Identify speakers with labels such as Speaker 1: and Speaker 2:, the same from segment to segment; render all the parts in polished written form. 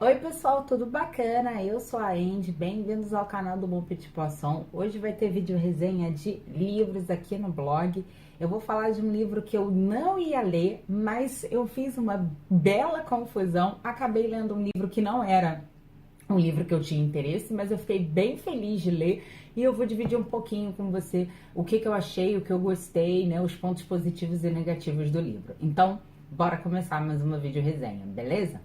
Speaker 1: Oi pessoal, tudo bacana? Eu sou a Andy, bem-vindos ao canal do Bom Petipoação. Hoje vai ter vídeo resenha de livros aqui no blog. Eu vou falar de um livro que eu não ia ler, mas eu fiz uma bela confusão. Acabei lendo um livro que não era um livro que eu tinha interesse, mas eu fiquei bem feliz de ler e eu vou dividir um pouquinho com você o que eu achei, o que eu gostei, né, os pontos positivos e negativos do livro. Então, bora começar mais uma vídeo resenha, beleza?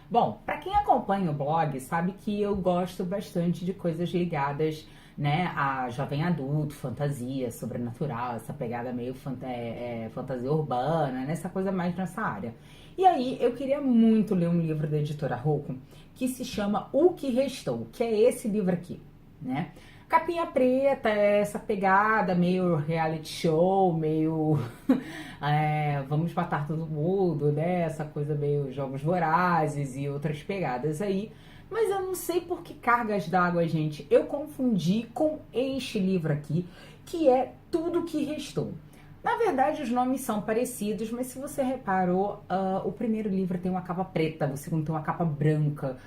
Speaker 1: Bom, para quem acompanha o blog sabe que eu gosto bastante de coisas ligadas, né, a jovem adulto, fantasia, sobrenatural, essa pegada meio fantasia urbana, né, essa coisa mais nessa área. E aí eu queria muito ler um livro da editora Rocco que se chama O Que Restou, que é esse livro aqui, né? Capinha preta, essa pegada meio reality show, meio vamos matar todo mundo, né? Essa coisa meio jogos vorazes e outras pegadas aí. Mas eu não sei por que cargas d'água, gente. Eu confundi com este livro aqui, que é Tudo Que Restou. Na verdade, os nomes são parecidos, mas se você reparou, o primeiro livro tem uma capa preta, o segundo tem uma capa branca,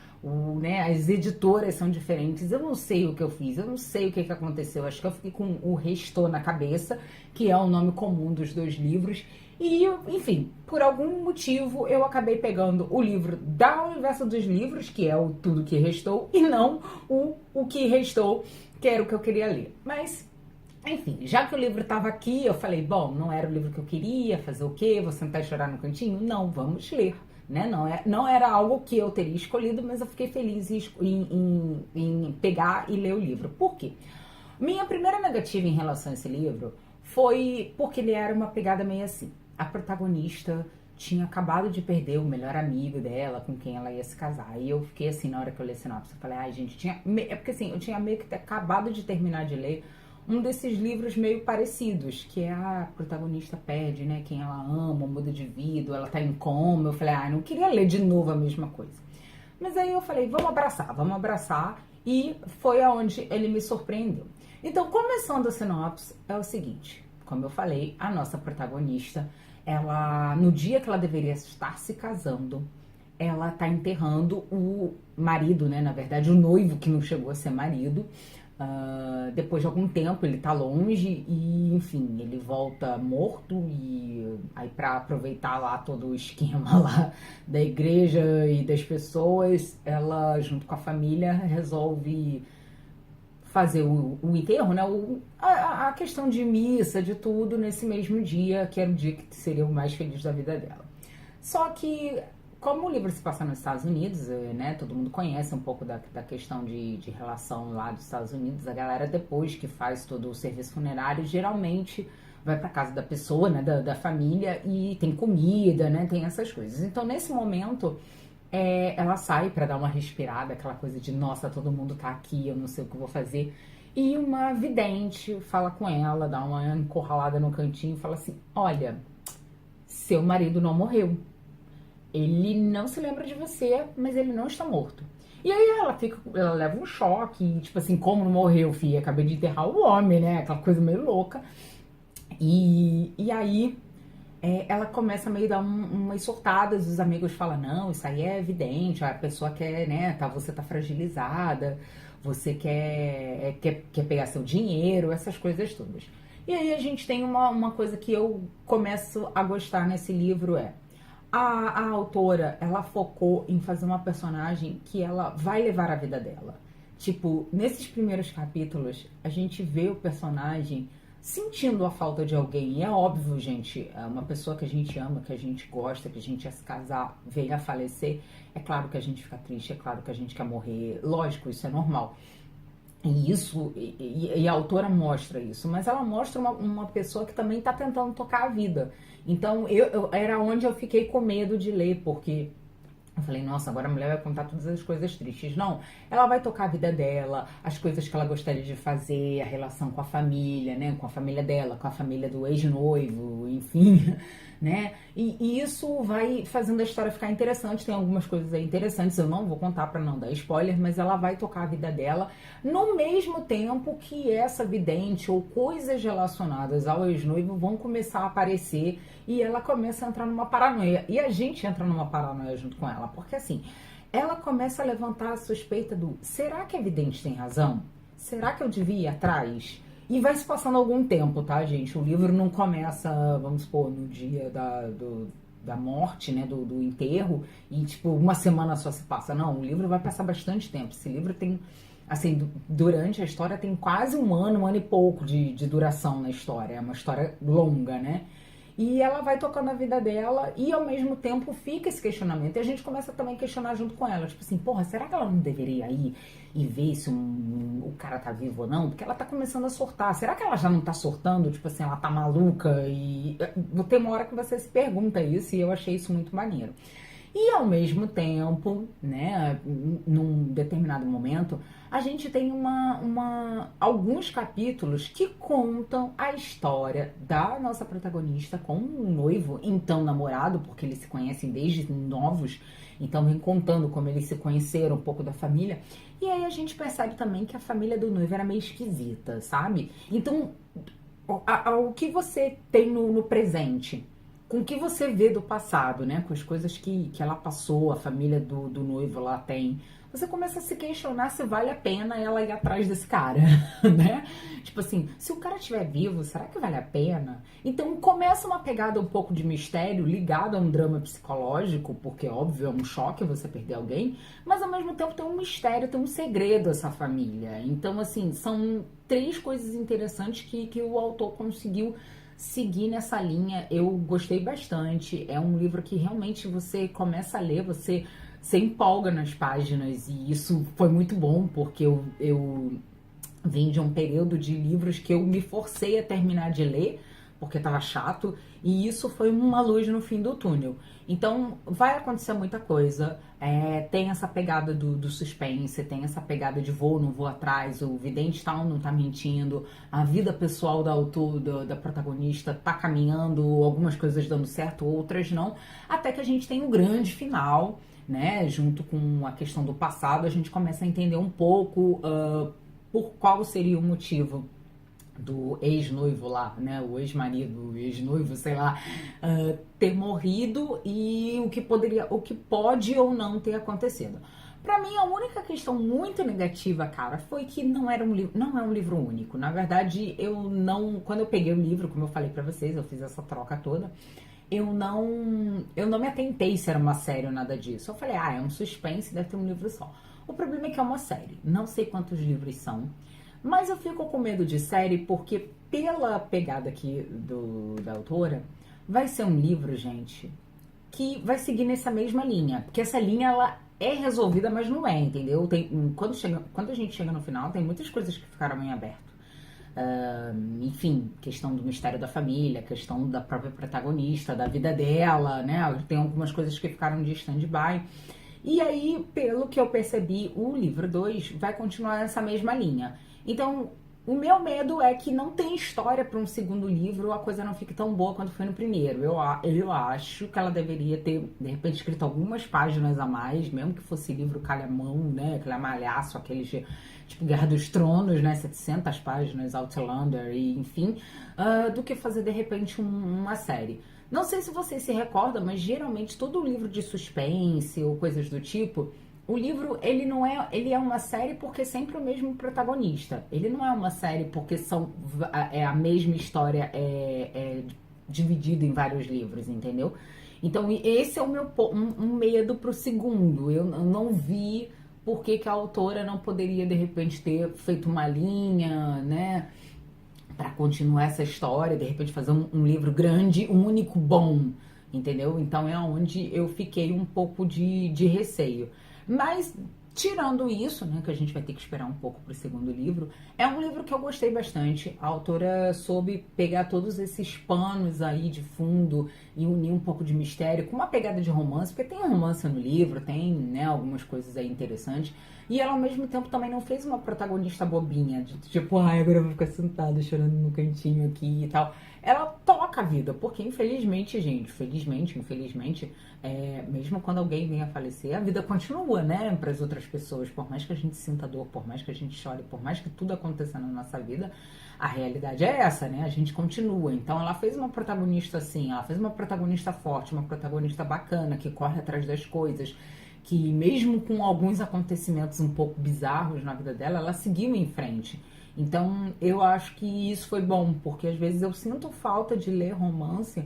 Speaker 1: né, as editoras são diferentes. Eu não sei o que eu fiz, eu não sei o que aconteceu. Acho que eu fiquei com o Restou na cabeça, que é o nome comum dos dois livros. E, enfim, por algum motivo eu acabei pegando o livro da Universo dos Livros, que é o Tudo Que Restou, e não o Que Restou, que era o que eu queria ler. Mas enfim, já que o livro estava aqui, eu falei, bom, não era o livro que eu queria, fazer o quê? Vou sentar e chorar no cantinho? Não, vamos ler, né? Não era algo que eu teria escolhido, mas eu fiquei feliz em pegar e ler o livro. Por quê? Minha primeira negativa em relação a esse livro foi porque ele era uma pegada meio assim. A protagonista tinha acabado de perder o melhor amigo dela, com quem ela ia se casar. E eu fiquei assim, na hora que eu li a sinopse, eu falei, ai gente, é porque assim, eu tinha meio que acabado de terminar de ler um desses livros meio parecidos, que é a protagonista perde, né, quem ela ama, muda de vida, ela tá em coma. Eu falei, não queria ler de novo a mesma coisa. Mas aí eu falei, vamos abraçar, e foi aonde ele me surpreendeu. Então, começando a sinopse, é o seguinte, como eu falei, a nossa protagonista, ela, no dia que ela deveria estar se casando, ela tá enterrando o marido, né, na verdade, o noivo que não chegou a ser marido. Depois de algum tempo ele tá longe e, enfim, ele volta morto. E aí, pra aproveitar lá todo o esquema lá da igreja e das pessoas, ela, junto com a família, resolve fazer o enterro, né? A questão de missa, de tudo, nesse mesmo dia, que era o dia que seria o mais feliz da vida dela. Só que, como o livro se passa nos Estados Unidos, né, todo mundo conhece um pouco da questão de relação lá dos Estados Unidos. A galera, depois que faz todo o serviço funerário, geralmente vai para casa da pessoa, né, da família, e tem comida, né, tem essas coisas. Então, nesse momento, ela sai para dar uma respirada, aquela coisa de, nossa, todo mundo tá aqui, eu não sei o que eu vou fazer. E uma vidente fala com ela, dá uma encurralada no cantinho e fala assim, olha, seu marido não morreu. Ele não se lembra de você, mas ele não está morto. E aí ela leva um choque, tipo assim, como não morreu, filha? Acabei de enterrar o homem, né? Aquela coisa meio louca. E aí ela começa a meio dar umas surtadas, os amigos falam, não, isso aí é evidente, a pessoa quer, né, você tá fragilizada, você quer pegar seu dinheiro, essas coisas todas. E aí a gente tem uma coisa que eu começo a gostar nesse livro, a autora, ela focou em fazer uma personagem que ela vai levar a vida dela. Tipo, nesses primeiros capítulos, a gente vê o personagem sentindo a falta de alguém. E é óbvio, gente, uma pessoa que a gente ama, que a gente gosta, que a gente ia se casar, veio a falecer. É claro que a gente fica triste, é claro que a gente quer morrer. Lógico, isso é normal. E a autora mostra isso, mas ela mostra uma pessoa que também está tentando tocar a vida. Então, era onde eu fiquei com medo de ler, porque eu falei, nossa, agora a mulher vai contar todas as coisas tristes. Não, ela vai tocar a vida dela, as coisas que ela gostaria de fazer, a relação com a família, né? Com a família dela, com a família do ex-noivo, enfim, né? E isso vai fazendo a história ficar interessante. Tem algumas coisas aí interessantes, eu não vou contar pra não dar spoiler, mas ela vai tocar a vida dela no mesmo tempo que essa vidente ou coisas relacionadas ao ex-noivo vão começar a aparecer e ela começa a entrar numa paranoia. E a gente entra numa paranoia junto com ela, porque assim, ela começa a levantar a suspeita do: será que a vidente tem razão? Será que eu devia ir atrás? E vai se passando algum tempo, tá, gente? O livro não começa, vamos supor, no dia da morte, né, do enterro, e tipo, uma semana só se passa. Não, o livro vai passar bastante tempo. Esse livro tem, assim, durante a história tem quase um ano e pouco de duração na história. É uma história longa, né? E ela vai tocando a vida dela e ao mesmo tempo fica esse questionamento. E a gente começa também a questionar junto com ela. Tipo assim, porra, será que ela não deveria ir e ver se o cara tá vivo ou não? Porque ela tá começando a surtar. Será que ela já não tá surtando? Tipo assim, ela tá maluca? E tem uma hora que você se pergunta isso e eu achei isso muito maneiro. E ao mesmo tempo, né, num determinado momento, a gente tem alguns capítulos que contam a história da nossa protagonista com um noivo, então namorado, porque eles se conhecem desde novos, então vem contando como eles se conheceram, um pouco da família. E aí a gente percebe também que a família do noivo era meio esquisita, sabe? Então, o que você tem no presente? Com o que você vê do passado, né? Com as coisas que ela passou, a família do noivo lá tem. Você começa a se questionar se vale a pena ela ir atrás desse cara, né? Tipo assim, se o cara estiver vivo, será que vale a pena? Então começa uma pegada um pouco de mistério ligado a um drama psicológico, porque óbvio é um choque você perder alguém, mas ao mesmo tempo tem um mistério, tem um segredo essa família. Então assim, são três coisas interessantes que o autor conseguiu seguir nessa linha. Eu gostei bastante. É um livro que realmente você começa a ler, você empolga nas páginas, e isso foi muito bom, porque eu vim de um período de livros que eu me forcei a terminar de ler, porque estava chato, e isso foi uma luz no fim do túnel. Então, vai acontecer muita coisa, tem essa pegada do suspense, tem essa pegada de vou, não vou atrás, o vidente tá ou não tá mentindo, a vida pessoal da protagonista tá caminhando, algumas coisas dando certo, outras não, até que a gente tem um grande final, né, junto com a questão do passado, a gente começa a entender um pouco por qual seria o motivo do ex-noivo lá, né, o ex-marido, o ex-noivo, sei lá, ter morrido e o que pode ou não ter acontecido. Pra mim, a única questão muito negativa, cara, foi que não é um livro único. Na verdade, quando eu peguei o livro, como eu falei pra vocês, eu fiz essa troca toda, eu não me atentei se era uma série ou nada disso. Eu falei, é um suspense, deve ter um livro só. O problema é que é uma série. Não sei quantos livros são, mas eu fico com medo de série porque, pela pegada aqui da autora, vai ser um livro, gente, que vai seguir nessa mesma linha. Porque essa linha, ela é resolvida, mas não é, entendeu? Quando a gente chega no final, tem muitas coisas que ficaram em aberto. Enfim, questão do mistério da família, questão da própria protagonista, da vida dela, né? Tem algumas coisas que ficaram de stand-by. E aí, pelo que eu percebi, o livro 2 vai continuar nessa mesma linha. Então, o meu medo é que não tem história para um segundo livro, a coisa não fique tão boa quanto foi no primeiro. Eu acho que ela deveria ter, de repente, escrito algumas páginas a mais, mesmo que fosse livro calhamão, né? Aquele amalhaço, aqueles tipo Guerra dos Tronos, né? 700 páginas, Outlander, e enfim, do que fazer, de repente, uma série. Não sei se você se recorda, mas geralmente todo livro de suspense ou coisas do tipo, o livro, ele é uma série porque é sempre o mesmo protagonista. Ele não é uma série porque é a mesma história dividida em vários livros, entendeu? Então, esse é o meu um medo pro segundo. Eu não vi por que a autora não poderia, de repente, ter feito uma linha, né? Para continuar essa história, de repente fazer um livro grande, um único bom, entendeu? Então é onde eu fiquei um pouco de receio. Mas, tirando isso, né, que a gente vai ter que esperar um pouco pro segundo livro, é um livro que eu gostei bastante. A autora soube pegar todos esses panos aí de fundo e unir um pouco de mistério com uma pegada de romance, porque tem um romance no livro, tem, né, algumas coisas aí interessantes. E ela, ao mesmo tempo, também não fez uma protagonista bobinha, de tipo, agora eu vou ficar sentada chorando no cantinho aqui e tal. Ela toca a vida, porque infelizmente, gente, infelizmente, mesmo quando alguém vem a falecer, a vida continua, né, para as outras pessoas. Por mais que a gente sinta dor, por mais que a gente chore, por mais que tudo aconteça na nossa vida, a realidade é essa, né, a gente continua. Então ela fez uma protagonista assim, ela fez uma protagonista forte, uma protagonista bacana, que corre atrás das coisas, que mesmo com alguns acontecimentos um pouco bizarros na vida dela, ela seguiu em frente. Então, eu acho que isso foi bom, porque às vezes eu sinto falta de ler romance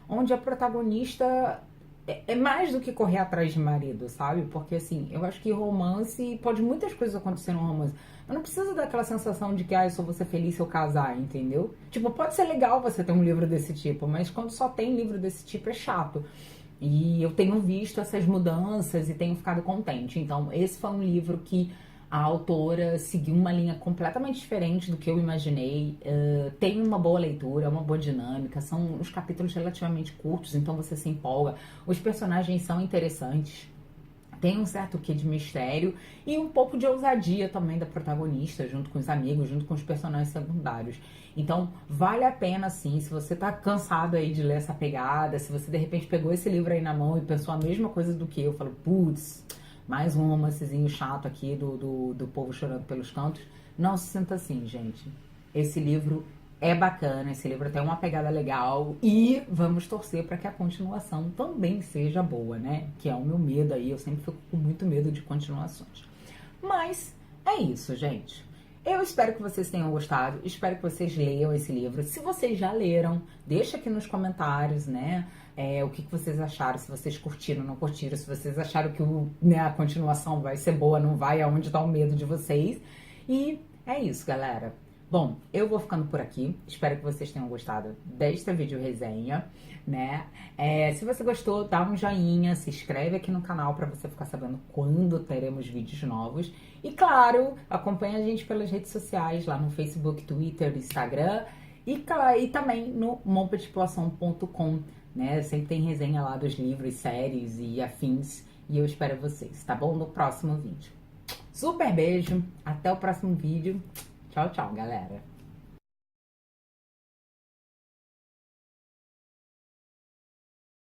Speaker 1: onde a protagonista é mais do que correr atrás de marido, sabe? Porque assim, eu acho que romance, pode muitas coisas acontecer no romance, mas não precisa daquela sensação de que, eu só vou ser feliz se eu casar, entendeu? Tipo, pode ser legal você ter um livro desse tipo, mas quando só tem livro desse tipo é chato. E eu tenho visto essas mudanças e tenho ficado contente. Então, esse foi um livro que a autora seguiu uma linha completamente diferente do que eu imaginei. Tem uma boa leitura, uma boa dinâmica, são os capítulos relativamente curtos, então você se empolga. Os personagens são interessantes. Tem um certo quê de mistério e um pouco de ousadia também da protagonista, junto com os amigos, junto com os personagens secundários. Então, vale a pena, sim, se você tá cansado aí de ler essa pegada, se você de repente pegou esse livro aí na mão e pensou a mesma coisa do que eu, falou, putz, mais um romancezinho chato aqui do povo chorando pelos cantos. Não se sinta assim, gente. Esse livro é bacana, esse livro tem uma pegada legal e vamos torcer para que a continuação também seja boa, né? Que é o meu medo aí, eu sempre fico com muito medo de continuações. Mas é isso, gente. Eu espero que vocês tenham gostado, espero que vocês leiam esse livro. Se vocês já leram, deixa aqui nos comentários, né? O que vocês acharam, se vocês curtiram, não curtiram, se vocês acharam que a continuação vai ser boa, não vai, aonde tá o medo de vocês. E é isso, galera. Bom, eu vou ficando por aqui. Espero que vocês tenham gostado desta vídeo resenha, né? Se você gostou, dá um joinha, se inscreve aqui no canal para você ficar sabendo quando teremos vídeos novos. E claro, acompanha a gente pelas redes sociais, lá no Facebook, Twitter, Instagram e também no monpetipulação.com, né? Sempre tem resenha lá dos livros, séries e afins. E eu espero vocês, tá bom? No próximo vídeo. Super beijo, até o próximo vídeo. Tchau, tchau, galera.